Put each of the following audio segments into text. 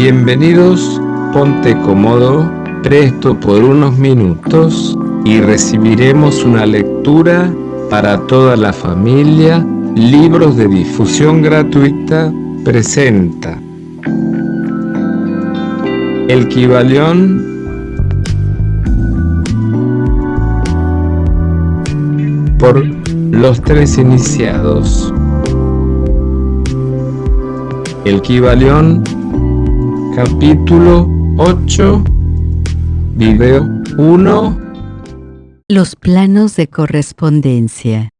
Bienvenidos, ponte cómodo, presto por unos minutos y recibiremos una lectura para toda la familia. Libros de difusión gratuita presenta El Kybalión por los tres iniciados. El Kybalión, capítulo 8, video 1. Los planos de correspondencia.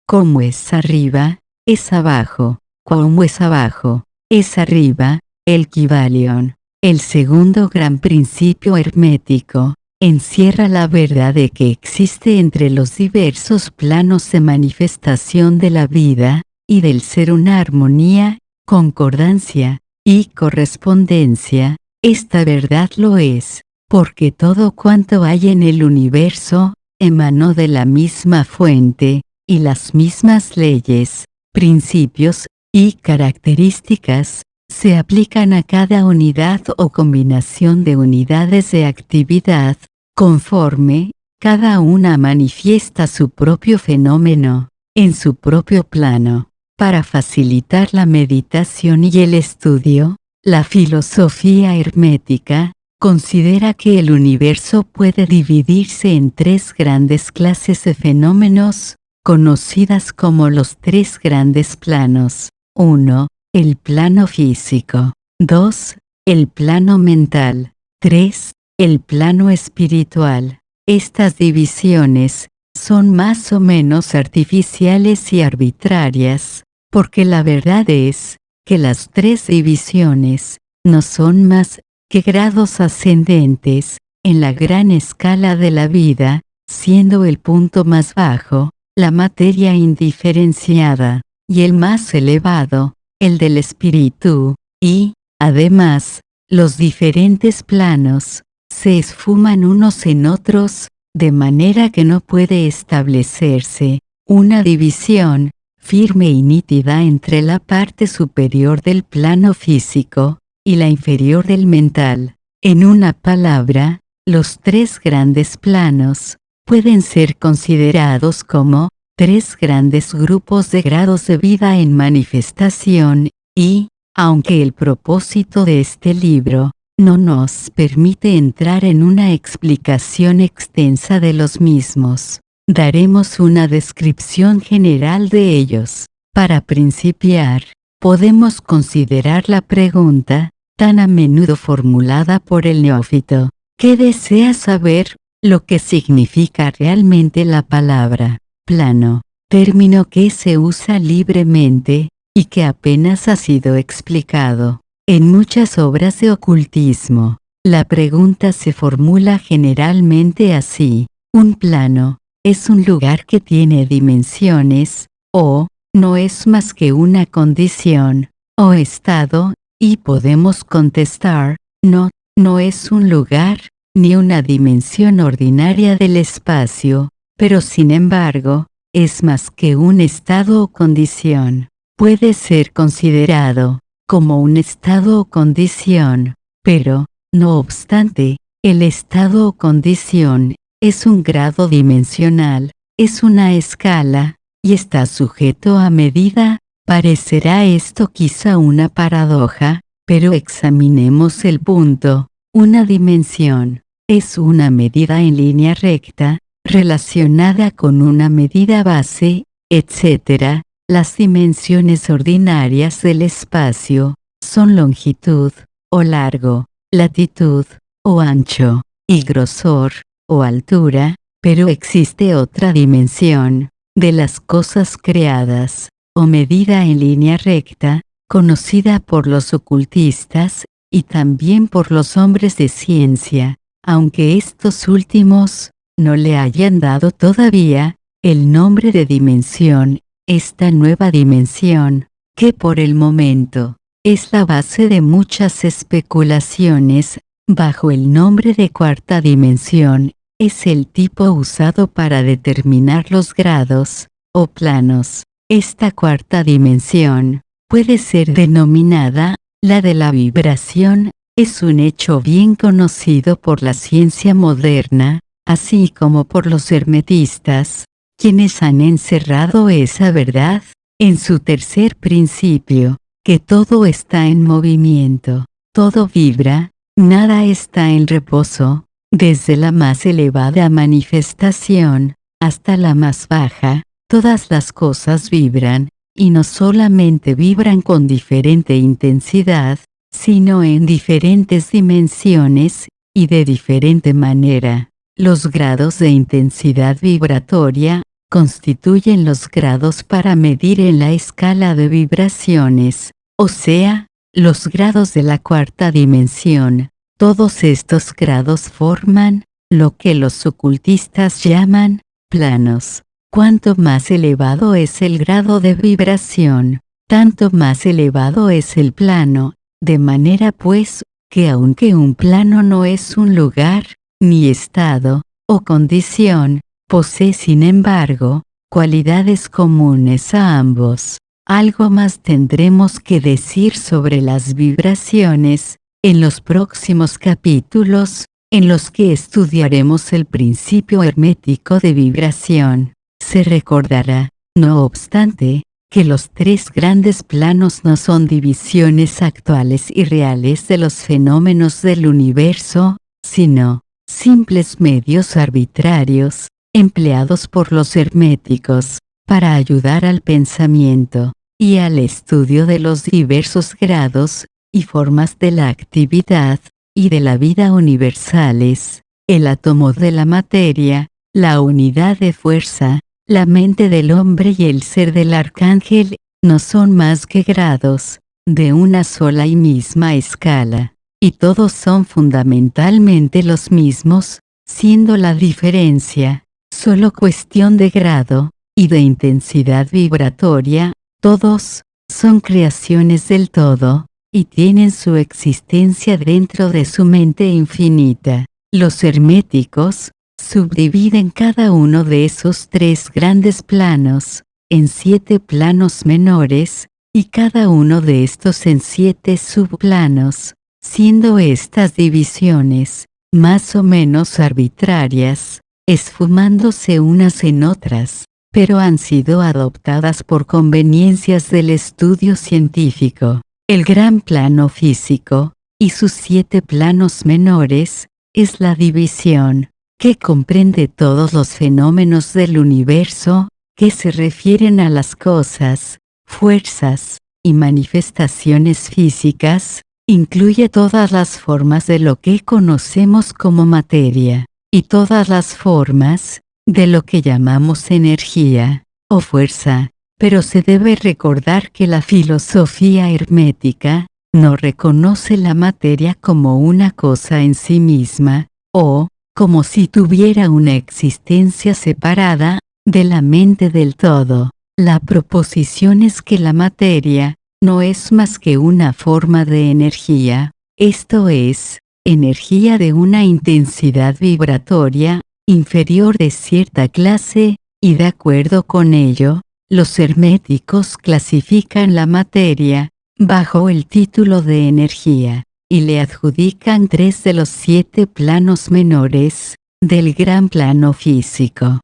Como es arriba, es abajo; como es abajo, es arriba. El Kybalión, el segundo gran principio hermético, encierra la verdad de que existe entre los diversos planos de manifestación de la vida y del ser una armonía, concordancia y correspondencia. Esta verdad lo es, porque todo cuanto hay en el universo emanó de la misma fuente, y las mismas leyes, principios y características se aplican a cada unidad o combinación de unidades de actividad, conforme cada una manifiesta su propio fenómeno, en su propio plano. Para facilitar la meditación y el estudio, la filosofía hermética considera que el universo puede dividirse en tres grandes clases de fenómenos, conocidas como los tres grandes planos. 1. El plano físico. 2. El plano mental. 3. El plano espiritual. Estas divisiones son más o menos artificiales y arbitrarias, porque la verdad es que las tres divisiones no son más que grados ascendentes en la gran escala de la vida, siendo el punto más bajo la materia indiferenciada, y el más elevado el del espíritu, y, además, los diferentes planos se esfuman unos en otros, de manera que no puede establecerse una división firme y nítida entre la parte superior del plano físico y la inferior del mental. En una palabra, los tres grandes planos pueden ser considerados como tres grandes grupos de grados de vida en manifestación, y, aunque el propósito de este libro no nos permite entrar en una explicación extensa de los mismos, daremos una descripción general de ellos. Para principiar, podemos considerar la pregunta, tan a menudo formulada por el neófito, que desea saber lo que significa realmente la palabra plano, término que se usa libremente y que apenas ha sido explicado en muchas obras de ocultismo. La pregunta se formula generalmente así: ¿un plano es un lugar que tiene dimensiones, o no es más que una condición o estado? Y podemos contestar: no es un lugar ni una dimensión ordinaria del espacio, pero sin embargo, es más que un estado o condición. Puede ser considerado como un estado o condición, pero, no obstante, el estado o condición es un grado dimensional, es una escala, y está sujeto a medida. Parecerá esto quizá una paradoja, pero examinemos el punto. Una dimensión es una medida en línea recta, relacionada con una medida base, etc. Las dimensiones ordinarias del espacio son longitud, o largo, latitud, o ancho, y grosor, o altura, pero existe otra dimensión de las cosas creadas, o medida en línea recta, conocida por los ocultistas, y también por los hombres de ciencia, aunque estos últimos no le hayan dado todavía el nombre de dimensión. Esta nueva dimensión, que por el momento es la base de muchas especulaciones, bajo el nombre de cuarta dimensión, es el tipo usado para determinar los grados, o planos. Esta cuarta dimensión puede ser denominada la de la vibración, es un hecho bien conocido por la ciencia moderna, así como por los hermetistas, quienes han encerrado esa verdad en su tercer principio, que todo está en movimiento, todo vibra, nada está en reposo, desde la más elevada manifestación hasta la más baja, todas las cosas vibran, y no solamente vibran con diferente intensidad, sino en diferentes dimensiones, y de diferente manera. Los grados de intensidad vibratoria constituyen los grados para medir en la escala de vibraciones, o sea, los grados de la cuarta dimensión. Todos estos grados forman lo que los ocultistas llaman planos. Cuanto más elevado es el grado de vibración, tanto más elevado es el plano, de manera pues, que aunque un plano no es un lugar, ni estado, o condición, posee sin embargo, cualidades comunes a ambos. Algo más tendremos que decir sobre las vibraciones, en los próximos capítulos, en los que estudiaremos el principio hermético de vibración. Se recordará, no obstante, que los tres grandes planos no son divisiones actuales y reales de los fenómenos del universo, sino simples medios arbitrarios, empleados por los herméticos, para ayudar al pensamiento, y al estudio de los diversos grados, y formas de la actividad, y de la vida universales, el átomo de la materia, la unidad de fuerza, la mente del hombre y el ser del arcángel, no son más que grados, de una sola y misma escala, y todos son fundamentalmente los mismos, siendo la diferencia solo cuestión de grado, y de intensidad vibratoria. Todos son creaciones del todo, y tienen su existencia dentro de su mente infinita. Los herméticos subdividen cada uno de esos tres grandes planos en 7 planos menores, y cada uno de estos en 7 subplanos, siendo estas divisiones más o menos arbitrarias, esfumándose unas en otras, pero han sido adoptadas por conveniencias del estudio científico. El gran plano físico, y sus 7 planos menores, es la división, que comprende todos los fenómenos del universo, que se refieren a las cosas, fuerzas, y manifestaciones físicas, incluye todas las formas de lo que conocemos como materia, y todas las formas de lo que llamamos energía, o fuerza, pero se debe recordar que la filosofía hermética no reconoce la materia como una cosa en sí misma, o como si tuviera una existencia separada de la mente del todo. La proposición es que la materia no es más que una forma de energía, esto es, energía de una intensidad vibratoria inferior de cierta clase, y de acuerdo con ello, los herméticos clasifican la materia bajo el título de energía, y le adjudican 3 de los 7 planos menores del gran plano físico.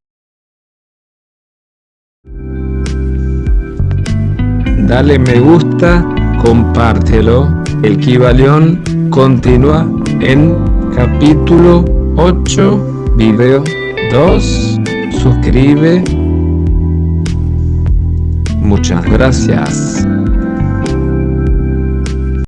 Dale me gusta, compártelo. El Kybalión continúa en capítulo 8, video 2. Suscribe. Muchas gracias.